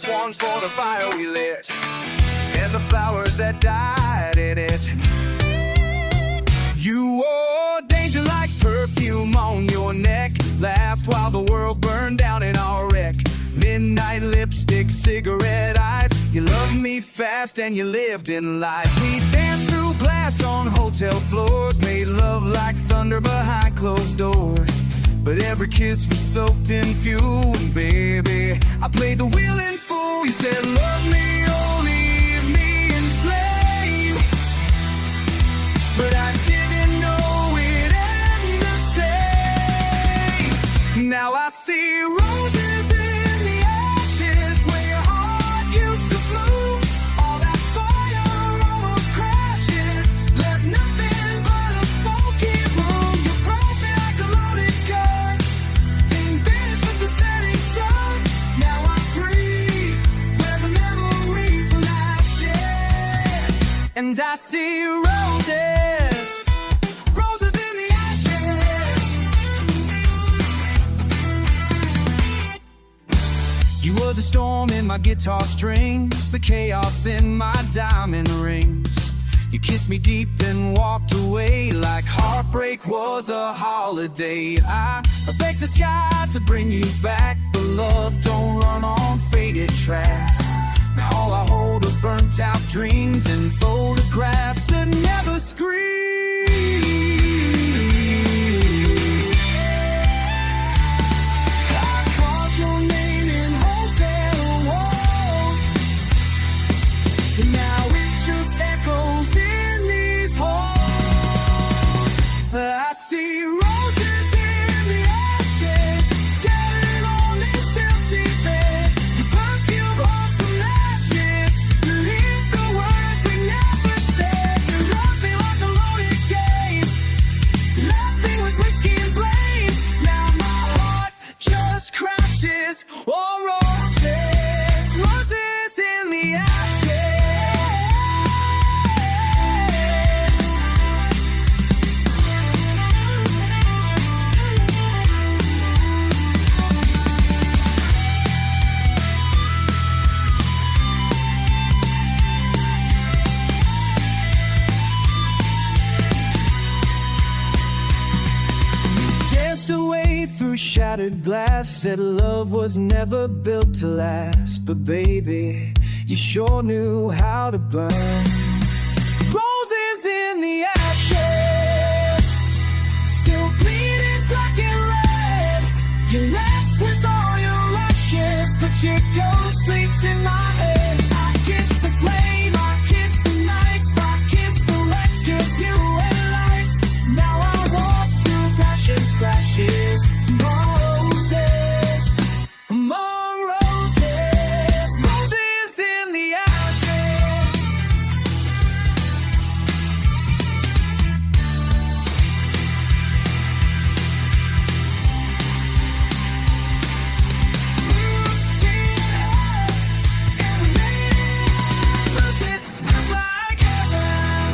This one's for the fire we lit and the flowers that died in it. You wore danger like perfume on your neck, laughed while the world burned down in our wreck. Midnight lipstick, cigarette eyes, you loved me fast and you lived in lies. We danced through glass on hotel floors, made love like thunder behind closed doors. But every kiss was soaked in fuel, and baby, I played the willing fool. You said love me or leave me in flame, but I didn't know it ended the same. Now I see roses in the ashes where your heart used to bloom. All that fire, all those crashes, left nothing but a smoky room. You broke me like a loaded gun, then vanished with the setting sun. Now I breathe where the memory flashes, and I see roses, roses in the ashes. You were the storm in my guitar strings, the chaos in my diamond rings. You kissed me deep, then walked away like heartbreak was a holiday. I begged the sky to bring you back, but love don't run on faded tracks. Now all I hold are burnt out dreams and photographs that never scream. I called your name in hotel walls, and now it just echoes in these halls. I see roses in the ashes, standing on this empty bed. Your perfume haunts some ashes, you leave the words we never said. You love me like a loaded game, left me with whiskey and blame. Now my heart just crashes on roses, roses in the ashes. Danced away through shattered glass, said love was never built to last. But baby, you sure knew how to burn. Roses in the ashes, still bleeding black and red. You left with all your ashes, but your ghost sleeps in my head. I kissed the flame, I kissed the knife, I kissed the wreck of you and life. Now I walk through passion scratches, roses, more roses, roses in the ashes. Looking up, and we made it like heaven.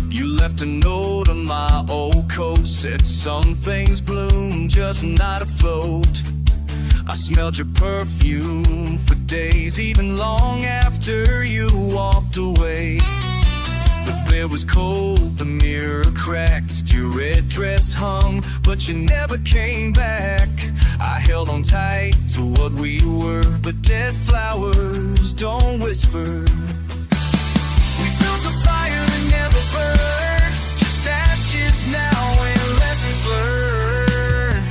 You left a note on my old coat, said some things bloom, just not afloat. I smelled your perfume for days, even long after you walked away. The bed was cold, the mirror cracked, your red dress hung, but you never came back. I held on tight to what we were, but dead flowers don't whisper. We built a fire that never burned, just ashes now and lessons learned.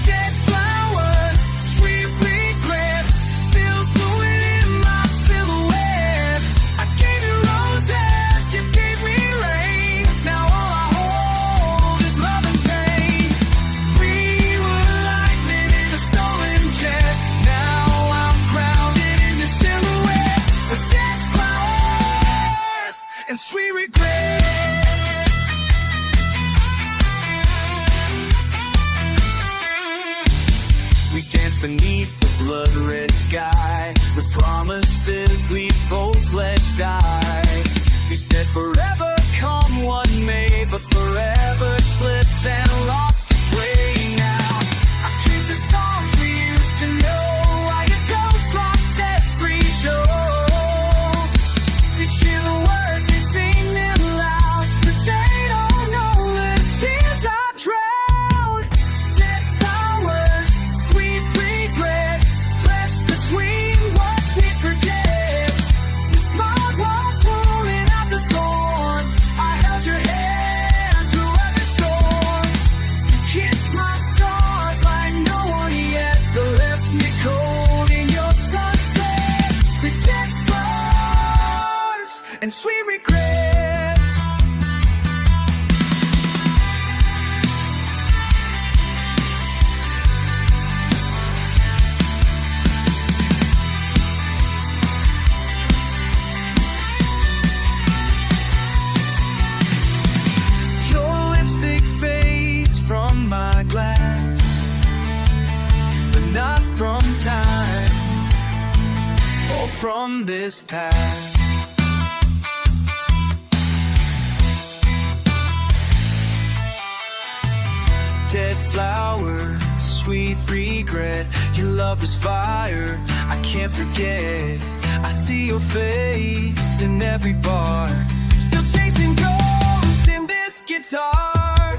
Dead flowers, sweet regret, still doing in my silhouette. I gave you roses, you gave me rain. Now all I hold is love and pain. We were lightning in a stolen jet. Now I'm grounded in the silhouette of dead flowers and sweet regret. beneath the blood-red sky, with promises we both let die. You said forever come what may, but forever slipped and lost its way now. I dreamed of songs we used to know, like a ghost rocks every show. We cheer the words, we sing them loud, but they don't know the tears I drowned. Dead flowers, sweet regret, pressed between what we forget. The smart walk pulling out the thorn, I held your hand through every storm. You kissed my scars like no one yet, but left me cold in your sunset. The dead flowers and sweet regrets. Your lipstick fades from my glass, but not from time or from this past. Dead flower, sweet regret. Your love is fire, I can't forget. I see your face in every bar, still chasing ghosts in this guitar.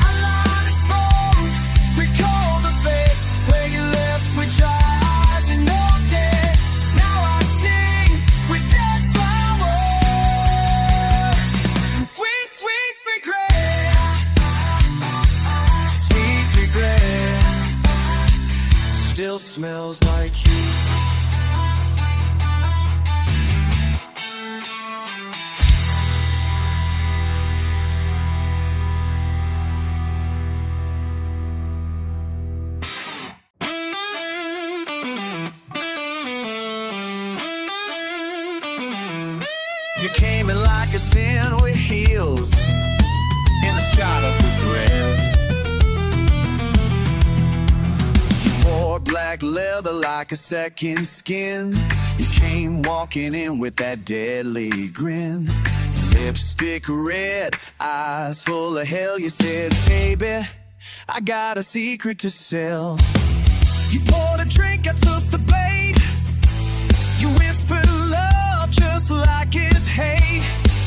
I lie to smoke, recall the bed where you left with dry eyes and no dead. Now I sing with dead flowers and sweet, sweet regret. Sweet regret still smells like you. You came in like a sin with heels in a shot of regret. You wore black leather like a second skin. You came walking in with that deadly grin. Lipstick red, eyes full of hell. You said, baby, I got a secret to sell. You poured a drink, I took the bait. You whispered love just like it's hate.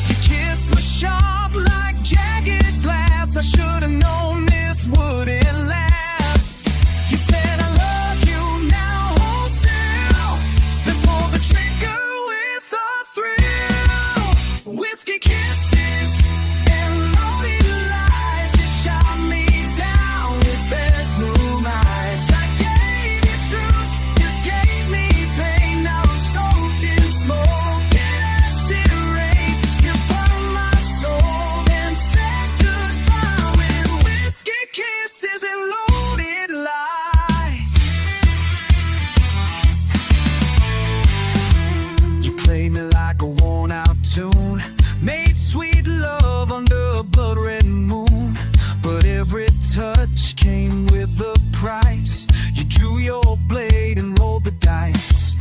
Your kiss was sharp like jagged glass. I should've known this wouldn't last. You said I love you, now hold still. Then pull the trigger with a thrill. Whiskey kisses and loaded lies. You shot me down with bedroom eyes. I gave you truth, you gave me pain. Now I'm soaked in smoke and acid rain. You burned my soul and said goodbye with whiskey kisses and loaded lies. You played me like a worn out tune, made sweet love under a blood red moon. But every touch came with a price. You drew your blade and rolled the dice.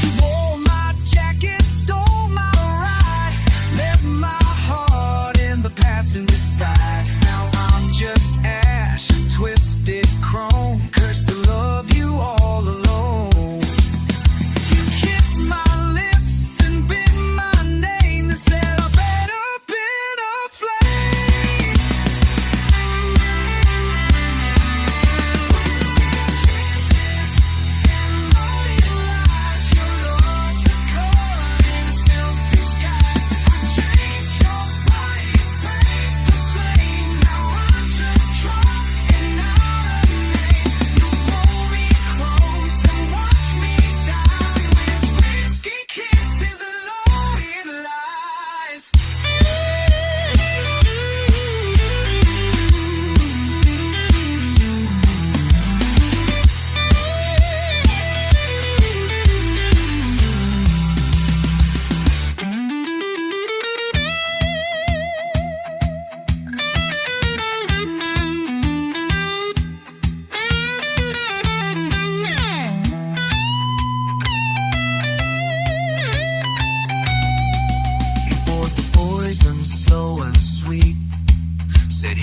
You wore my jacket, stole my ride, left my heart in the passenger side. Now I'm just ash, twisted chrome, cursed to love you all alone. You kissed my lips and bit my name and said I better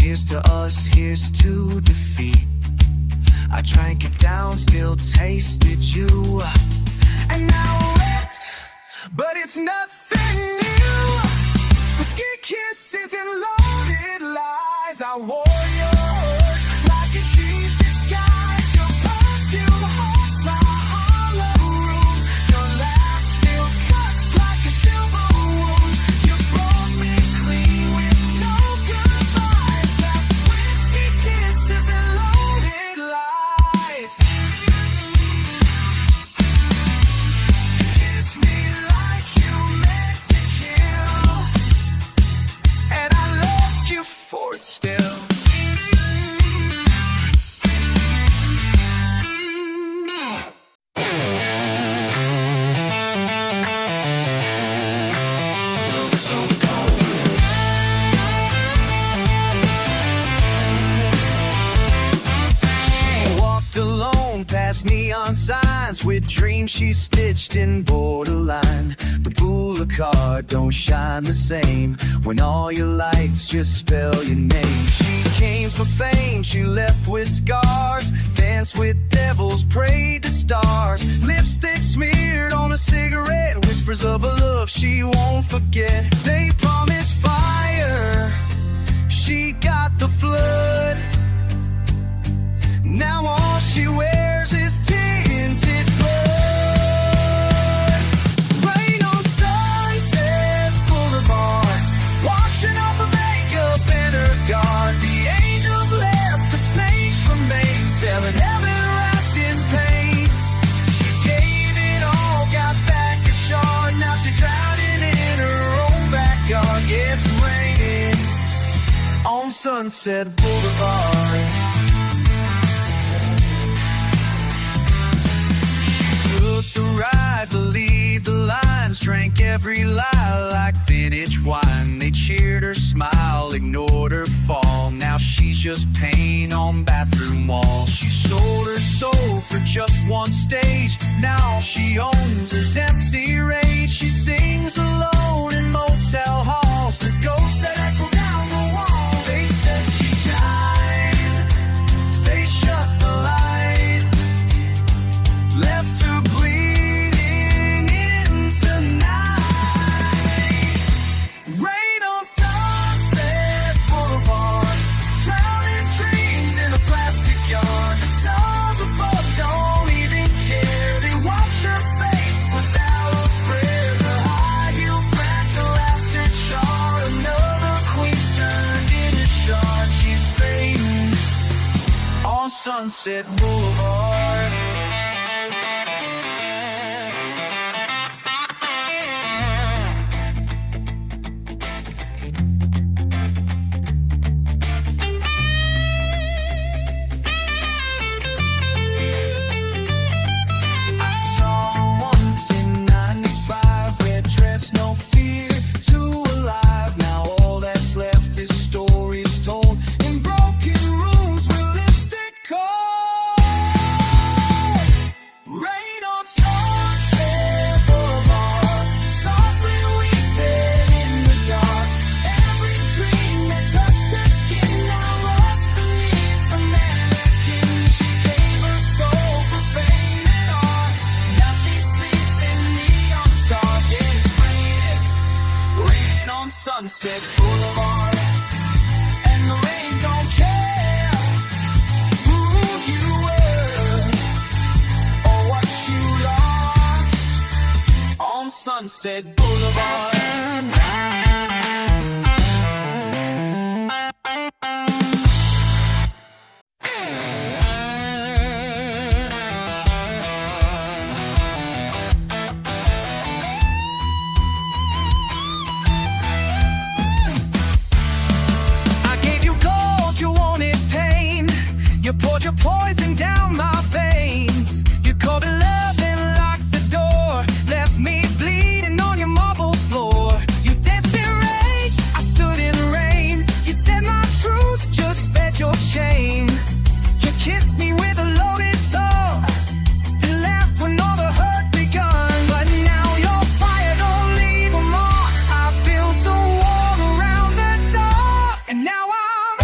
Here's to us, here's to defeat. I drank it down, still tasted you. And now we're wrecked, but it's nothing new. Whiskey kisses and loaded lies. I wore your hurt like a cheap disguise. Your perfume haunts my hollow room. Your laugh still cuts like a silver wound. You broke me clean with no goodbyes. Left whiskey kisses and loaded lies. Kiss me like you meant to kill, and I loved you for it still. Alone past neon signs with dreams she stitched in borderline. The boulevard don't shine the same when all your lights just spell your name. She came for fame, she left with scars, danced with devils, prayed to stars. Lipstick smeared on a cigarette, whispers of a love she won't forget. They promised fire, she got the flood. Now all she wears is tinted blood. Rain on Sunset Boulevard, washing off her makeup and her guard. The angels left, the snakes remain, selling heaven wrapped in pain. She gave it all, got back a shard. Now she's drowning in her own backyard. Yeah, it's raining on Sunset Boulevard. Took the ride, believed the lines, drank every lie like vintage wine. They cheered her smile, ignored her fall. Now she's just paint on bathroom walls. She sold her soul for just one stage. Now she owns his empty rage. She sings alone in motel halls, the ghosts that echo down the wall. They said she died, they shut the light, left her bleeding into night. Rain on Sunset Boulevard, drowning dreams in a plastic yard. The stars above don't even care. They watch her fate without a prayer. The high heels cracked, her laughter charred. Another queen turned into shard. She's fading on Sunset Boulevard. No fear, too alive. Now all that's left is stories told in broken rooms with lipstick cold. Rain on Sunset Boulevard, softly weeping in the dark. Every dream that touched her skin now lost beneath the mannequin. She gave her soul for fame and art. Now she sleeps in neon stars. Yeah, it's rain on Sunset Boulevard, and the rain don't care who you were or what you lost on Sunset Boulevard. You poured your poison down my veins. You called it love and locked the door. Left me bleeding on your marble floor. You danced in rage, I stood in rain. You said my truth just fed your shame. You kissed me with a loaded tongue, then laughed when all the hurt begun. But now your fire don't leave a mark. I built a wall around the door, and now I'm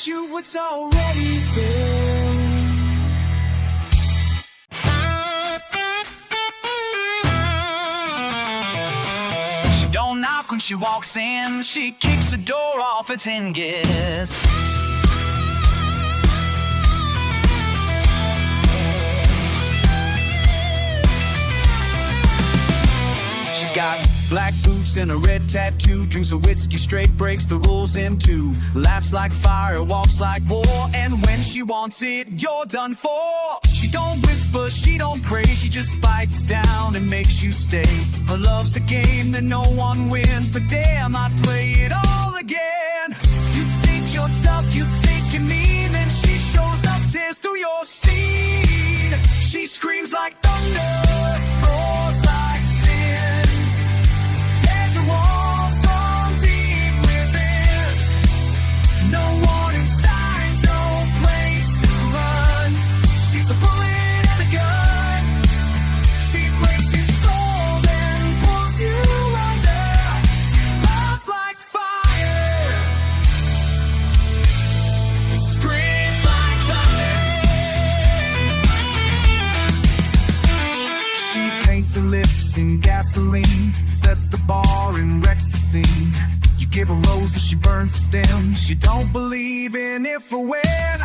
promise you it's already done. She don't knock when she walks in, she kicks the door off its hinges. She's got black boots and a red tattoo, drinks a whiskey straight, breaks the rules in two, laughs like fire, walks like war, and when she wants it, you're done for. She don't whisper, she don't pray, she just bites down and makes you stay. Her love's a game that no one wins, but damn, I'd play it all again. You think you're tough, you think you're mean, then she shows up, tears through your scene. She screams like thunder, roars like sin, tears your walls from deep within. No warning signs, no place to run. She's the bullet and the gun. She breaks your soul and pulls you under. She loves like fire, screams like thunder. She paints her lips in gasoline, sets the bar and wrecks the scene. You give her roses, she burns the stem. She don't believe in if or when.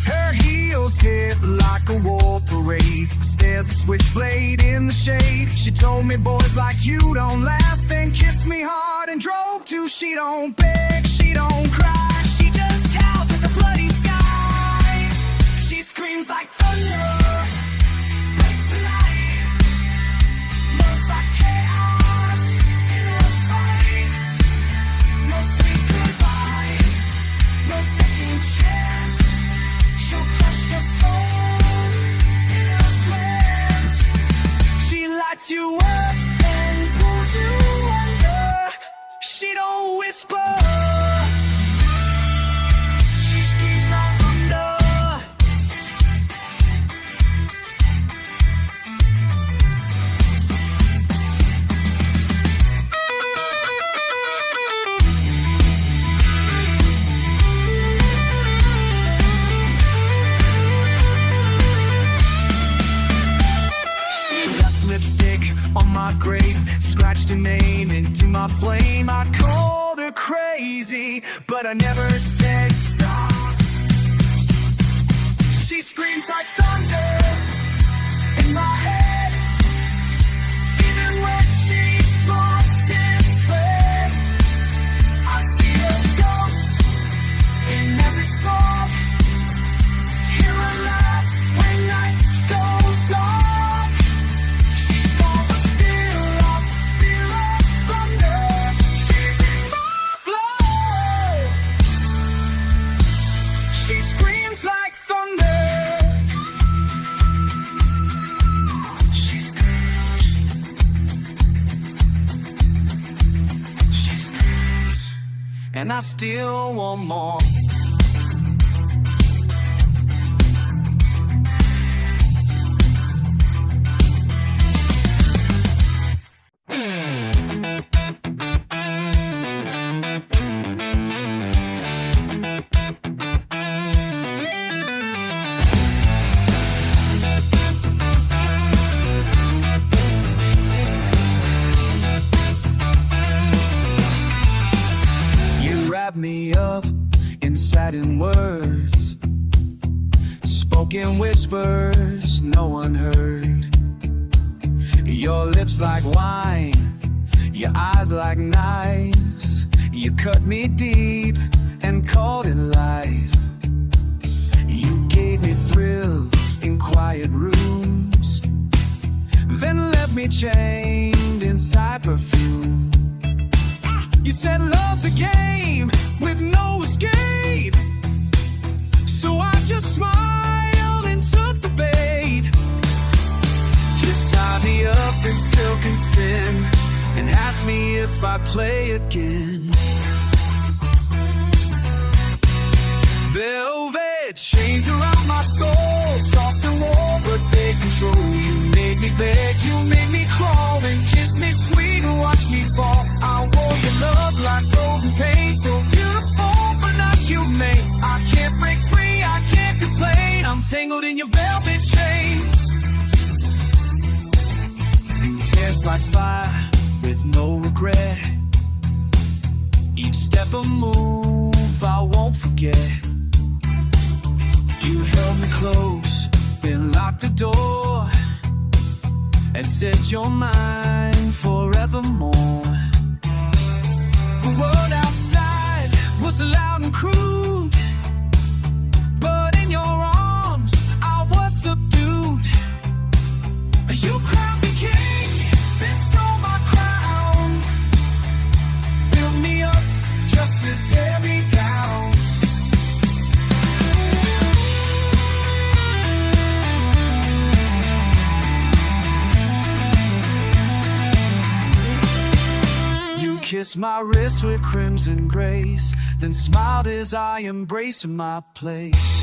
Her heels hit like a war parade, stares a switchblade in the shade. She told me boys like you don't last, then kissed me hard and drove to. She don't beg, she don't cry, she just howls at the bloody sky. She screams like thunder, breaks the night, looks like chaos in a fight. No sweet goodbyes, no second chance. She'll crush your soul in her plans. She lights you up and pulls you under. She don't whisper, she screams like thunder. Lipstick on my grave, scratched her name into my flame. I called her crazy, but I never said stop. She screams like thunder in my head, even when she's lost and fled. I see a ghost in every spark, hear her laugh when nights go dark. She screams like thunder. She screams. She screams. And I still want more. Me up inside in words, spoken whispers no one heard. Your lips like wine, your eyes like knives. You cut me deep and called it life. You gave me thrills in quiet rooms, then left me chained inside perfume. You said love's a game with no escape, so I just smiled and took the bait. You tied me up in silk and sin and asked me if I'd play again. Velvet chains around my soul, soft and warm, but they control. You made me beg, you made me crawl, and kiss me sweet and watch me fall. I wore your love like golden paint, so beautiful but not humane. I can't velvet chains. Tears like fire with no regret. Each step a move I won't forget. You held me close, then locked the door, and said you're mine forevermore. The world outside was loud and crude, but in your arms I was subdued. You crowned me king, then stole my crown, built me up just to tear me down. You kissed my wrist with crimson grace, then smiled as I embraced my place.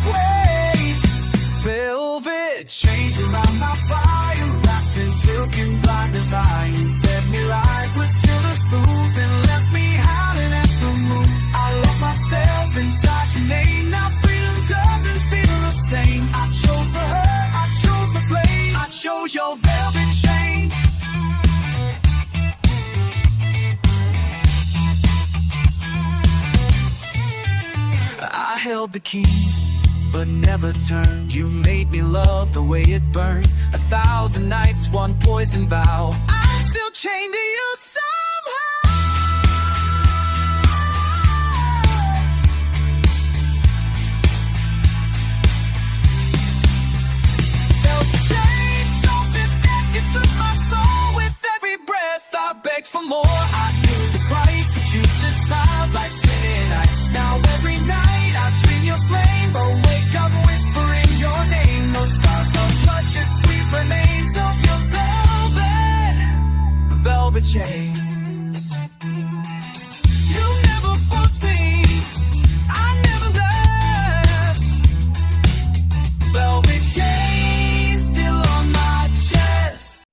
Wait, velvet chains around my fire, wrapped in silk and blinders eye. You fed me lies with silver spoons, then left me howling at the moon. I lost myself inside your name. Now freedom doesn't feel the same. I chose the hurt, I chose the flame, I chose your velvet chains. I held the key, but never turned. You made me love the way it burned. 1,000 nights, one poison vow. I'm still chained to you somehow. Felt the chain, soft as death, you took my soul. With every breath I begged for more. I knew the price, but you just smiled like sin ice. Now every night I dream your flame, but wake up whispering your name. No stars, no blood, just sweet remains of your velvet chains. You never forced me, I never left. Velvet chains still on my chest.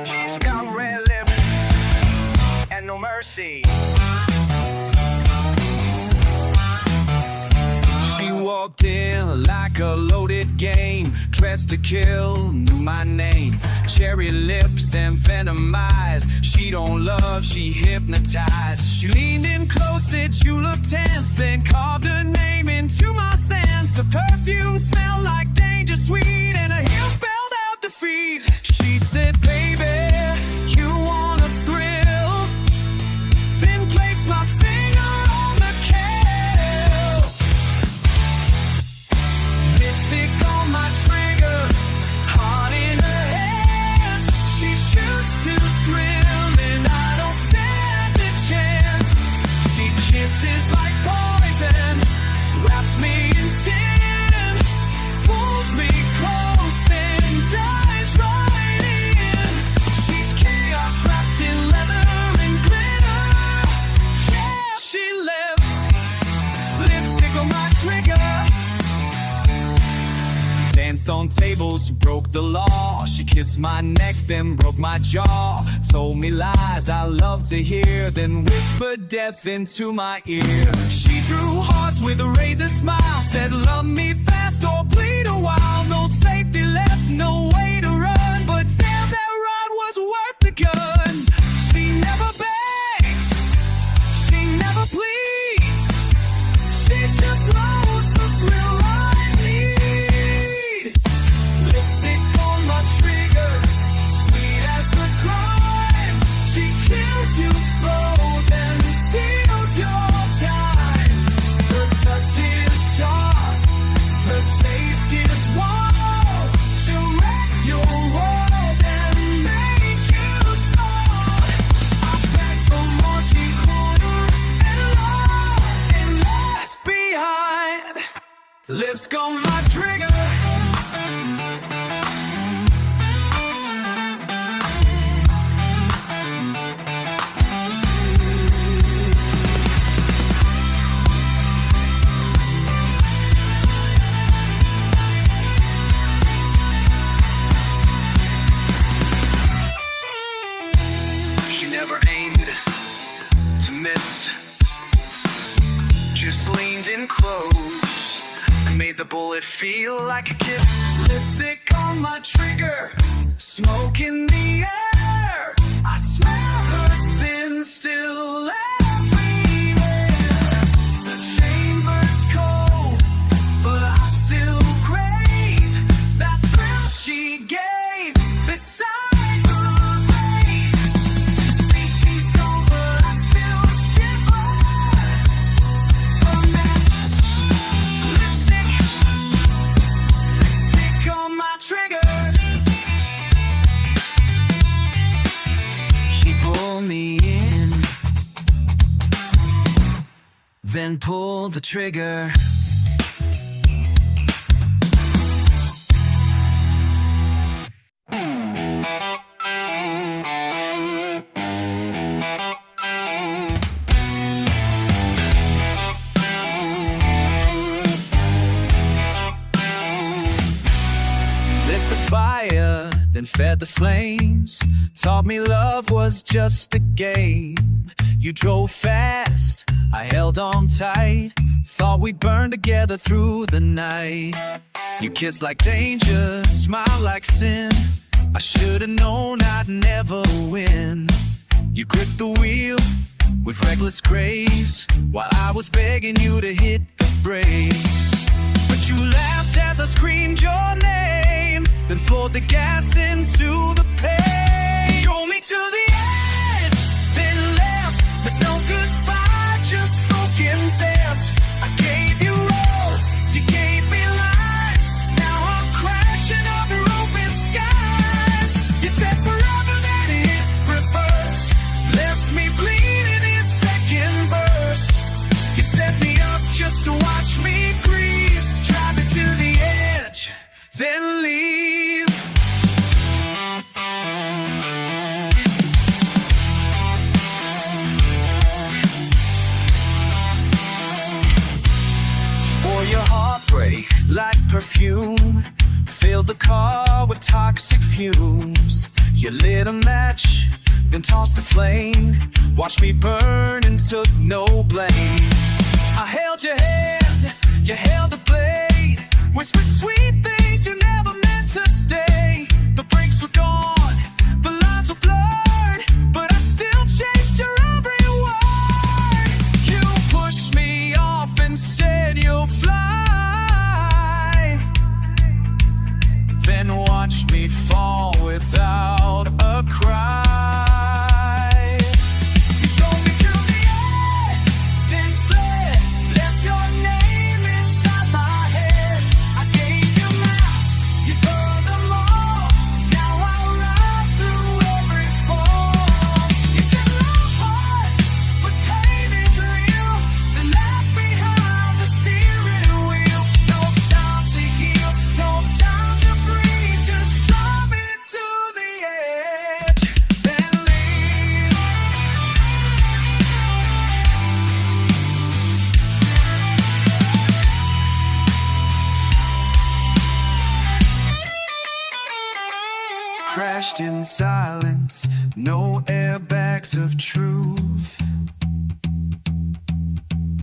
She's got red lips and no mercy. She walked in like a loaded game, dressed to kill, knew my name. Cherry lips and venom eyes. She don't love, she hypnotized. She leaned in close, said you look tense, then carved her name into my sense. Her perfume smelled like danger sweet, and her heel spelled out defeat. She said, baby, you want a thrill, then place my finger on the kill. Lipstick on my trigger, heart in her hands. She shoots to thrill, and I don't stand a chance. She kisses like poison, wraps me in sin, pulls me close, then dives right in. She's chaos wrapped in leather and glitter. Yeah, she left lipstick on my trigger. Danced on tables, broke the law. She kissed my neck, then broke my jaw. Told me lies I love to hear, then whispered death into my ear. She drew hearts with a razor smile, said love me fast or bleed a while. No safety left, no way to run, but damn, that run was worth the gun. She never begs, she never pleads, she just loads the thrill I need. Lipstick on my trigger, sweet as the crime. She kills you slow, then steals your time. Her touch is sharp, her taste is wild. She'll wreck your world and make you smart. I begged for more, she cornered and left behind. Lips on my trigger. She never aimed, just leaned in close and made the bullet feel like a kiss. Lipstick on my trigger, smoke in the air. I smell her sin still everywhere. The chamber's cold, but I still crave that thrill she gave beside the grave. See, she's gone, but I still shiver from that lipstick on my trigger. She pulled me in, then pulled the trigger. Lit the fire, then fed the flames. Taught me love was just a game. You drove fast, I held on tight. Thought we'd burn together through the night. You kissed like danger, smiled like sin. I should've known I'd never win. You gripped the wheel with reckless grace, while I was begging you to hit the brakes. But you laughed as I screamed your name, then floored the gas into the pain. You drove me to the edge, then left with no goodbye, just smoking theft. I gave you rose, you gave me lies. Now I'm crashing under open skies. You said forever, then hit reverse, left me bleeding in second verse. You set me up just to watch me grieve. Drive it to the edge, then leave. Or your heartbreak like perfume, filled the car with toxic fumes. You lit a match, then tossed a flame, watched me burn and took no blame. I held your hand, you held the blade, whispered sweet things you never meant to stay. The brakes were gone, the lines were blurred, but I still chased your every word. You pushed me off and said you'll fly, then watched me fall without a cry. You drove me to the edge, then fled, left your name inside my head. I gave you maps, you burned them all. Now I ride through every fall. You said love hurts, but pain is real. Then left behind the steering wheel. No time to heal, no time to breathe. Just drive me to the edge, then leave. Crashed in silence, no airbags of truth,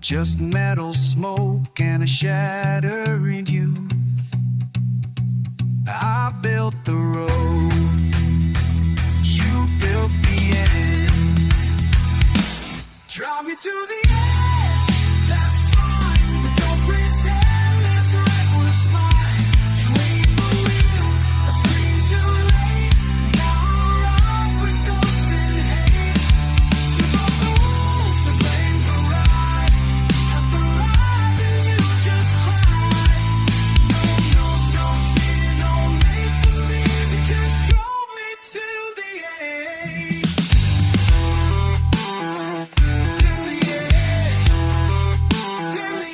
just metal smoke and a shattered youth. I built the road, you built the end. Drive me to the edge, that's fine, but don't pretend this right was mine. You ain't the real, I scream too late. Now I rock with ghosts and hate. You broke the rules to blame the ride. I'm alive and you just cry. No, no, no tear, no make believe. You just drove me to the edge. To the edge. To the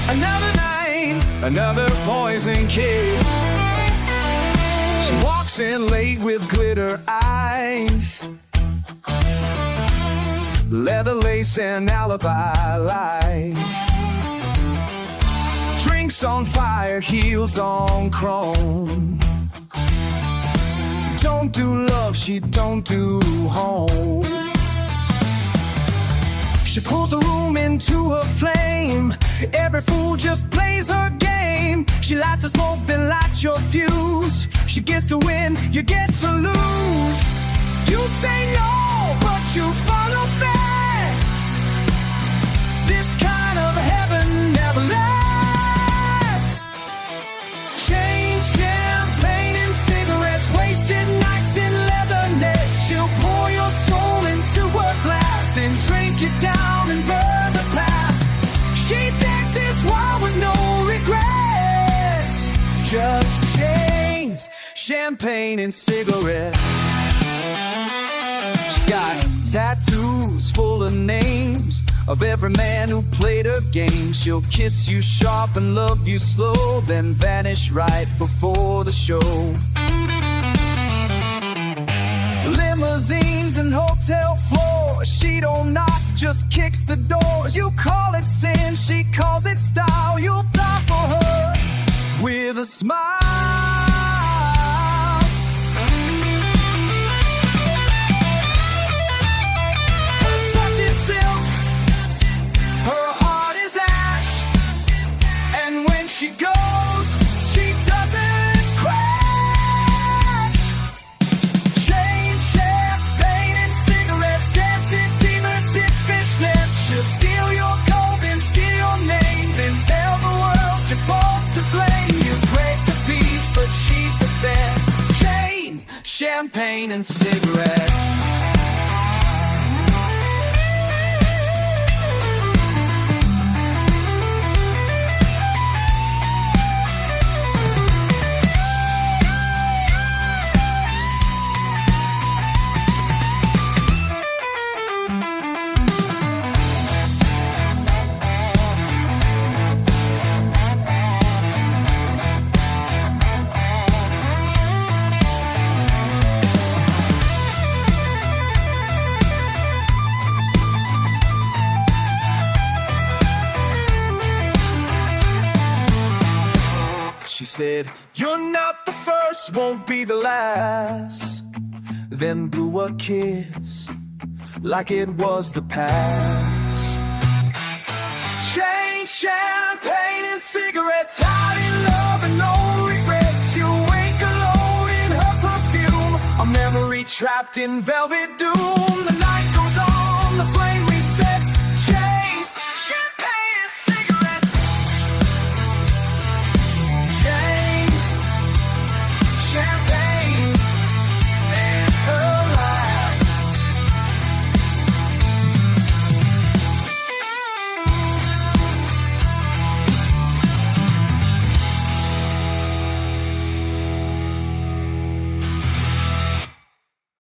Another night, another poison kiss. She walks in late with glitter eyes, leather lace and alibi lies. Drinks on fire, heels on chrome. Don't do love, she don't do home. She pulls the room into her flame. Every fool just plays her game. She lights a smoke, then lights your fuse. She gets to win, you get to lose. You say no, but you follow fast. This kind of heaven never lasts. Chain, champagne, and cigarettes, wasted nights in leather net. She'll pour your soul into a glass, then drink it down and burn the past. She dances wild with no regrets. Just chains, champagne, and cigarettes. She's got tattoos full of names of every man who played her game. She'll kiss you sharp and love you slow, then vanish right before the show. Limousines and hotel floors, she don't knock, just kicks the doors. You call it sin, she calls it style. You'll die for her with a smile. Her touch is silk, her heart is ash, and when she goes, she doesn't crash. Chain, champagne, and cigarettes, dancing demons in fishnets. She'll steal your gold and steal your name, then tell the world you're both to blame. You pray for peace, but she's the best. Chains, champagne, and cigarettes. She said, you're not the first, won't be the last. Then blew a kiss like it was the past. Chain, champagne, and cigarettes, hot in love and no regrets. You wake alone in her perfume, a memory trapped in velvet doom. The night